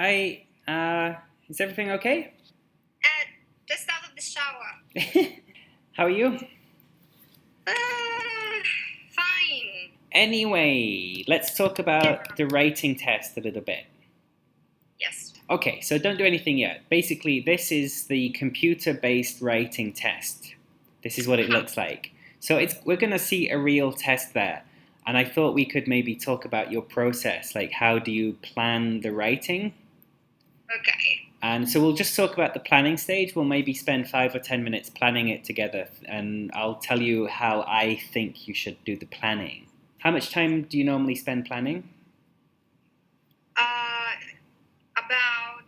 Hi, is everything okay? Just out of the shower. How are you? Uh, Fine. Anyway, let's talk about the writing test a little bit. Yes. Okay, so don't do anything yet. Basically, this is the computer-based writing test. This is what it looks like. So we're going to see a real test there. And I thought we could maybe talk about your process, like how do you plan the writing? Okay. And so we'll just talk about the planning stage. We'll maybe spend 5 or 10 minutes planning it together, and I'll tell you how I think you should do the planning. How much time do you normally spend planning? About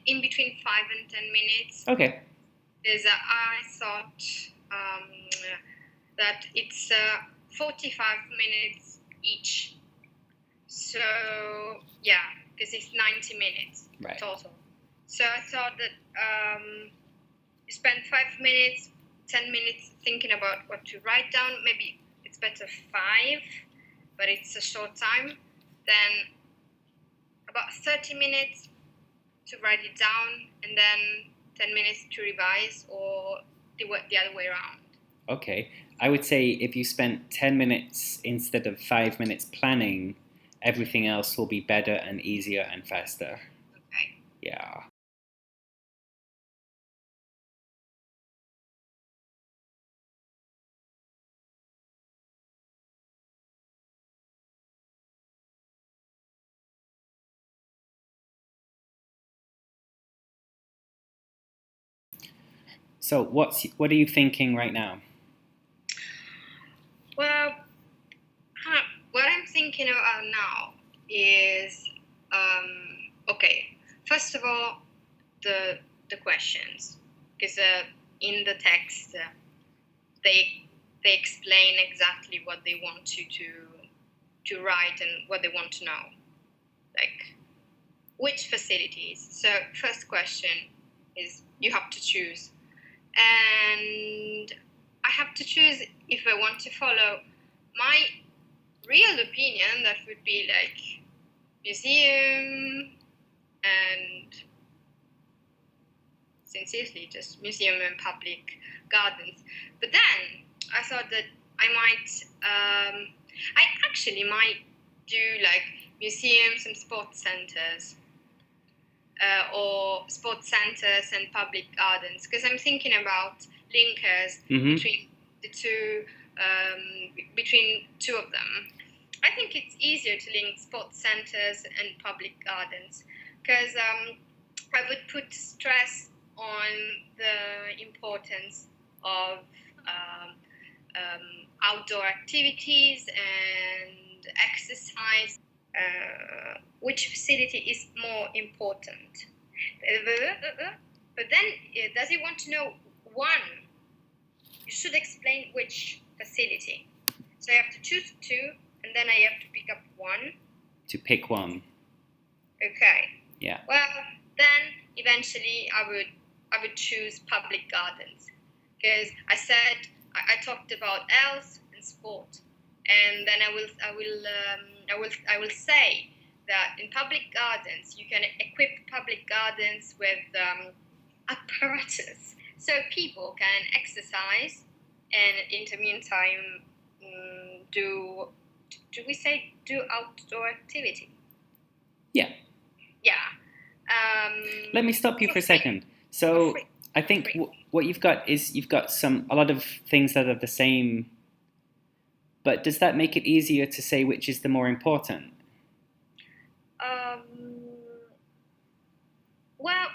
in between 5 and 10 minutes. Okay. Because I thought that it's 45 minutes each. So yeah, because it's 90 minutes total. So I thought that you spend 5 minutes, 10 minutes thinking about what to write down. Maybe it's better 5, but it's a short time. Then about 30 minutes to write it down, and then 10 minutes to revise, or the other way around. Okay. I would say if you spent 10 minutes instead of 5 minutes planning, everything else will be better and easier and faster. Okay. Yeah. So what are you thinking right now? Well, what I'm thinking about now is okay. First of all, the questions, because in the text they explain exactly what they want you to write and what they want to know, like which facilities. So first question is you have to choose, and I have to choose if I want to follow my real opinion. That would be like museum and sincerely just museum and public gardens. But then I thought that I actually might do like museums and sports centers, or sports centers and public gardens, because I'm thinking about linkers between the two, between two of them. I think it's easier to link sports centers and public gardens, because I would put stress on the importance of outdoor activities and exercise. Which facility is more important? But then, does he want to know one? You should explain which facility. So I have to choose two, and then I have to pick up one. To pick one. Okay. Yeah. Well, then eventually I would choose public gardens, because I talked about health and sport, and then I will say that in public gardens you can equip public gardens with apparatus, so people can exercise, and in the meantime do we say do outdoor activity? Yeah. Yeah. Let me stop you for a second. So I think what you've got is you've got a lot of things that are the same, but does that make it easier to say which is the more important? Well,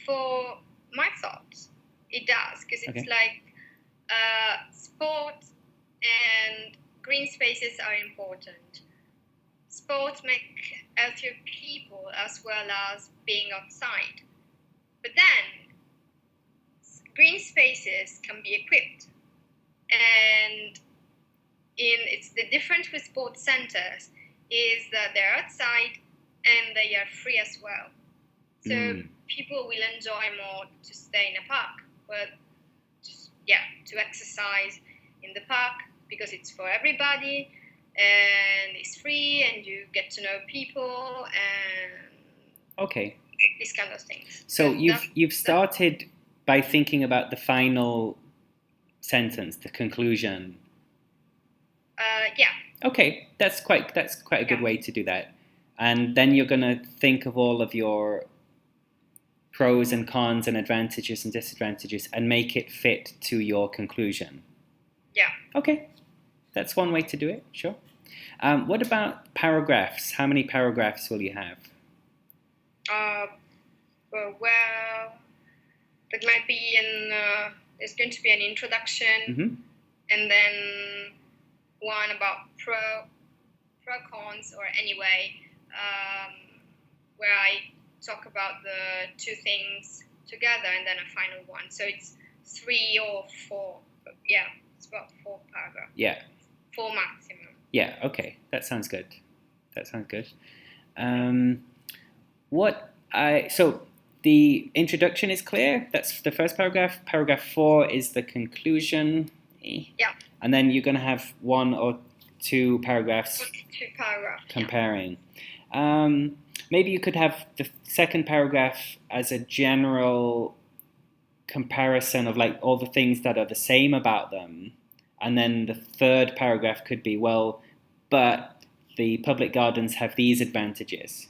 for my thoughts, it does, because it's like sport and green spaces are important. Sports make healthier people as well as being outside. But then, green spaces can be equipped. And it's the difference with sports centers is that they're outside and they are free as well. So people will enjoy more to stay in a park, but to exercise in the park, because it's for everybody and it's free and you get to know people. And Okay. These kind of things. So you've started by thinking about the final sentence, the conclusion. Yeah. Okay, that's quite a good way to do that. And then you're going to think of all of your pros and cons and advantages and disadvantages and make it fit to your conclusion. Yeah. Okay, that's one way to do it, sure. What about paragraphs? How many paragraphs will you have? Well, there might be there's going to be an introduction, and then one about pro cons, or anyway, where I talk about the two things together, and then a final one. So it's 3 or 4. Yeah, it's about 4 paragraphs. Yeah. 4 maximum. Yeah. Okay, that sounds good. So the introduction is clear. That's the first paragraph. Paragraph 4 is the conclusion. Yeah. And then you're going to have 1 or 2 paragraphs. 2 paragraphs. Comparing. Yeah. Maybe you could have the second paragraph as a general comparison of like all the things that are the same about them. And then the third paragraph could be, well, but the public gardens have these advantages.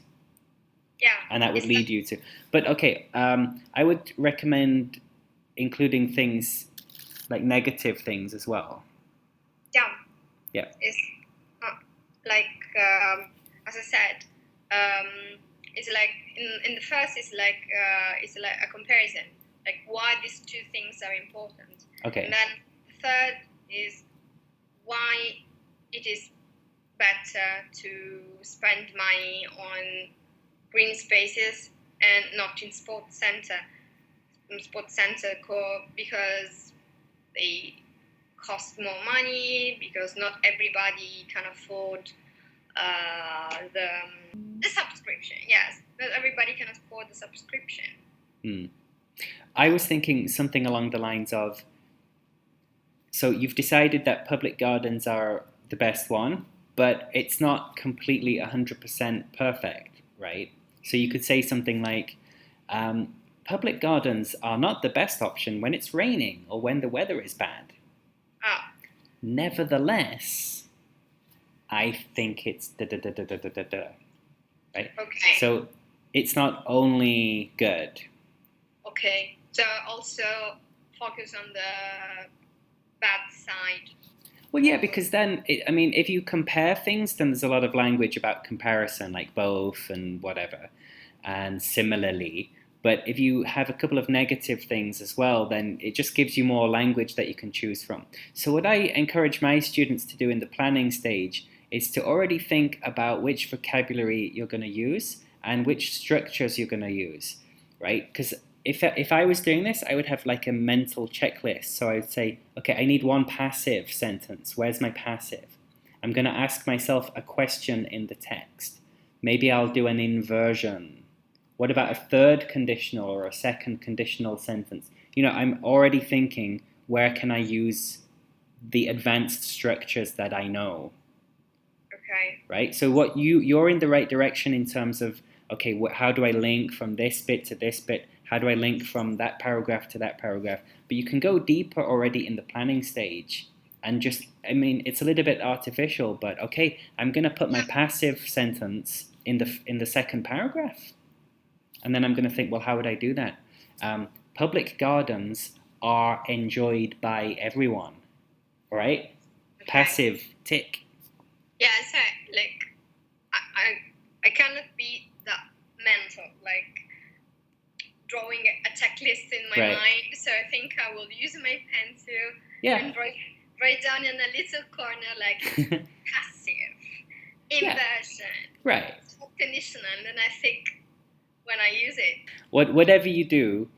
Yeah. And that would lead you to. But okay, I would recommend including things like negative things as well. Yeah. Yeah. It's like, as I said, it's like in the first, it's like a comparison, like why these two things are important. Okay. And then the third is why it is better to spend money on green spaces and not in sports center because they cost more money, because not everybody can afford the subscription. Yes, not everybody can afford the subscription. I was thinking something along the lines of, so you've decided that public gardens are the best one, but it's not completely 100% perfect, right? So you could say something like, public gardens are not the best option when it's raining or when the weather is bad. Nevertheless, I think it's da-da-da-da-da-da-da, right? Okay. So it's not only good. Okay. So also focus on the bad side. Well, yeah, because then, if you compare things, then there's a lot of language about comparison, like both and whatever, and similarly. But if you have a couple of negative things as well, then it just gives you more language that you can choose from. So what I encourage my students to do in the planning stage is to already think about which vocabulary you're going to use and which structures you're going to use, right? Because if I was doing this, I would have like a mental checklist. So I would say, okay, I need one passive sentence. Where's my passive? I'm going to ask myself a question in the text. Maybe I'll do an inversion. What about a third conditional or a second conditional sentence? I'm already thinking, where can I use the advanced structures that I know? Okay. Right? So what you're in the right direction in terms of, okay, how do I link from this bit to this bit? How do I link from that paragraph to that paragraph? But you can go deeper already in the planning stage and just, it's a little bit artificial, but okay, I'm going to put my passive sentence in the second paragraph. And then I'm going to think, well, how would I do that? Public gardens are enjoyed by everyone, right? Okay. Passive, tick. Yeah, so like I cannot be that mental, like drawing a checklist in my mind. So I think I will use my pencil and write down in a little corner like passive, inversion, right? Conditional, and then I think when I use it. Whatever you do,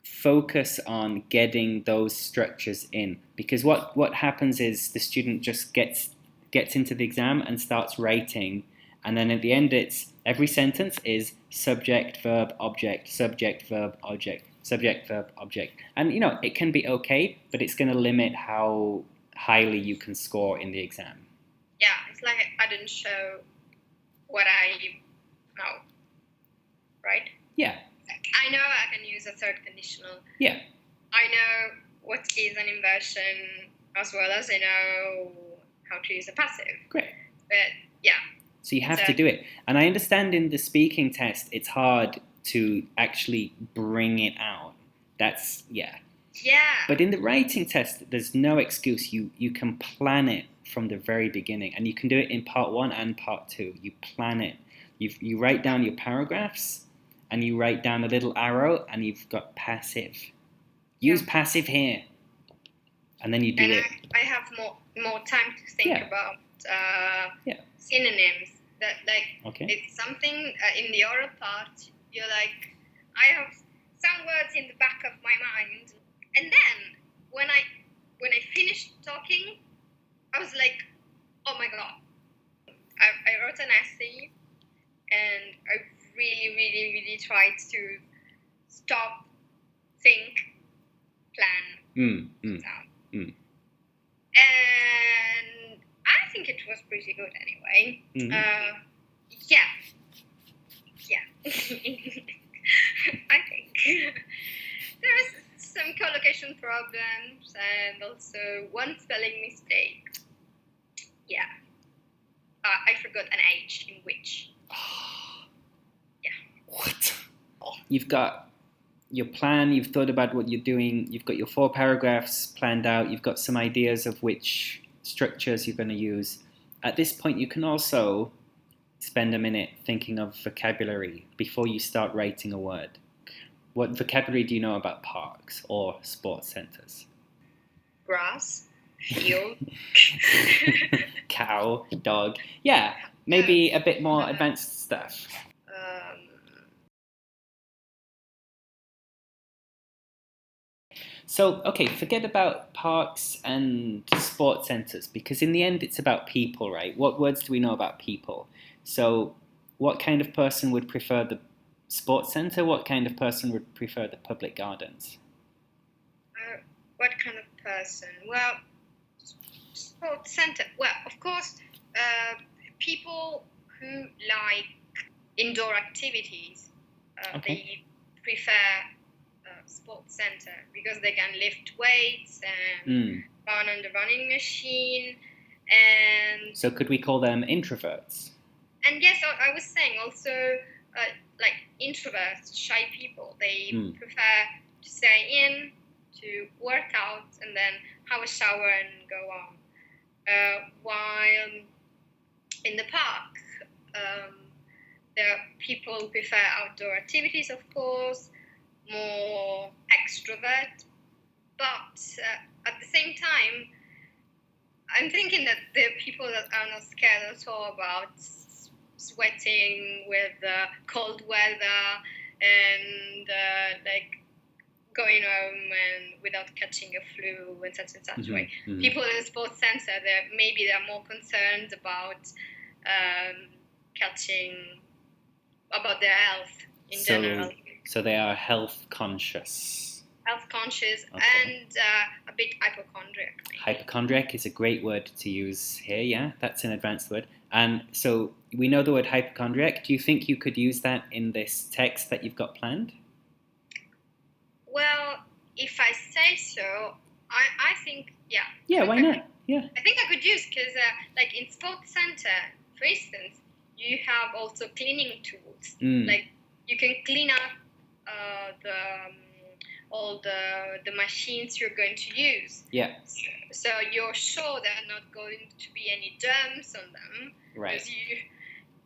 focus on getting those structures in, because what happens is the student just gets into the exam and starts writing, and then at the end it's every sentence is subject, verb, object, subject, verb, object, subject, verb, object. And it can be okay, but it's going to limit how highly you can score in the exam. Yeah, it's like I didn't show what I know. right? Yeah. I know I can use a third conditional. Yeah. I know what is an inversion as well as I know how to use a passive. Great. But yeah. So you have to do it. And I understand in the speaking test, it's hard to actually bring it out. That's, yeah. But in the writing test, there's no excuse. You can plan it from the very beginning. And you can do it in part 1 and part 2. You plan it. You write down your paragraphs, and you write down a little arrow, and you've got passive. Use passive here. And then you do it. I have more time to think about synonyms. That it's something in the oral part. You're like, I have some words in the back of my mind, and then when I finished talking, I was like, oh my god! I wrote an essay, and I really, really, really tried to stop, think, plan, and I think it was pretty good anyway. Yeah. I think there's some collocation problems and also one spelling mistake. Yeah. I forgot an H in which. Yeah. What? You've got your plan, you've thought about what you're doing, you've got your 4 paragraphs planned out, you've got some ideas of which structures you're going to use. At this point, you can also spend a minute thinking of vocabulary before you start writing a word. What vocabulary do you know about parks or sports centres? Grass, field, cow, dog. Yeah, maybe a bit more advanced stuff. So, okay, forget about parks and sports centres, because in the end it's about people, right? What words do we know about people? So, what kind of person would prefer the sports centre? What kind of person would prefer the public gardens? What kind of person? Well, sports centre. Well, of course, people who like indoor activities, they prefer sports center because they can lift weights and run on the running machine. And so could we call them introverts? And yes, I was saying also like introverts, shy people, they prefer to stay in, to work out and then have a shower and go on. While in the park, there are people who prefer outdoor activities, of course, more extrovert, but at the same time, I'm thinking that there are people that are not scared at all about sweating with cold weather and like going home and without catching a flu and such way. People in the sports center, they're more concerned about about their health in general. So they are health conscious. Health conscious and a bit hypochondriac. Maybe. Hypochondriac is a great word to use here, yeah? That's an advanced word. And so we know the word hypochondriac. Do you think you could use that in this text that you've got planned? Well, if I say so, I think, yeah. Yeah, why not? Yeah. I think I could use, because like in sports center, for instance, you have also cleaning tools. Like you can clean up all the machines you're going to use. Yeah. So you're sure there are not going to be any germs on them. Right. Because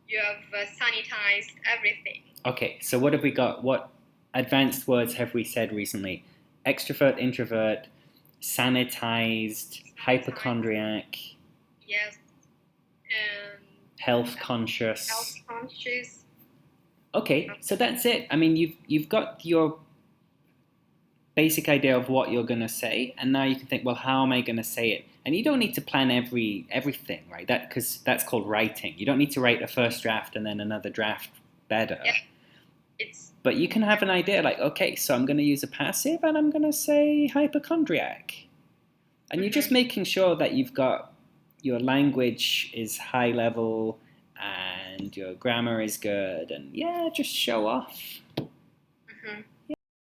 you have sanitized everything. Okay, so what have we got? What advanced words have we said recently? Extrovert, introvert, sanitized, hypochondriac. Yes. And health conscious. Health conscious. Okay, so that's it. I mean, you've got your basic idea of what you're going to say, and now you can think, well, how am I going to say it? And you don't need to plan everything, right? Because that's called writing. You don't need to write a first draft and then another draft better. Yeah. But you can have an idea like, okay, so I'm going to use a passive and I'm going to say hypochondriac. And you're just making sure that you've got your language is high level and and your grammar is good, and yeah, just show off. Mm-hmm.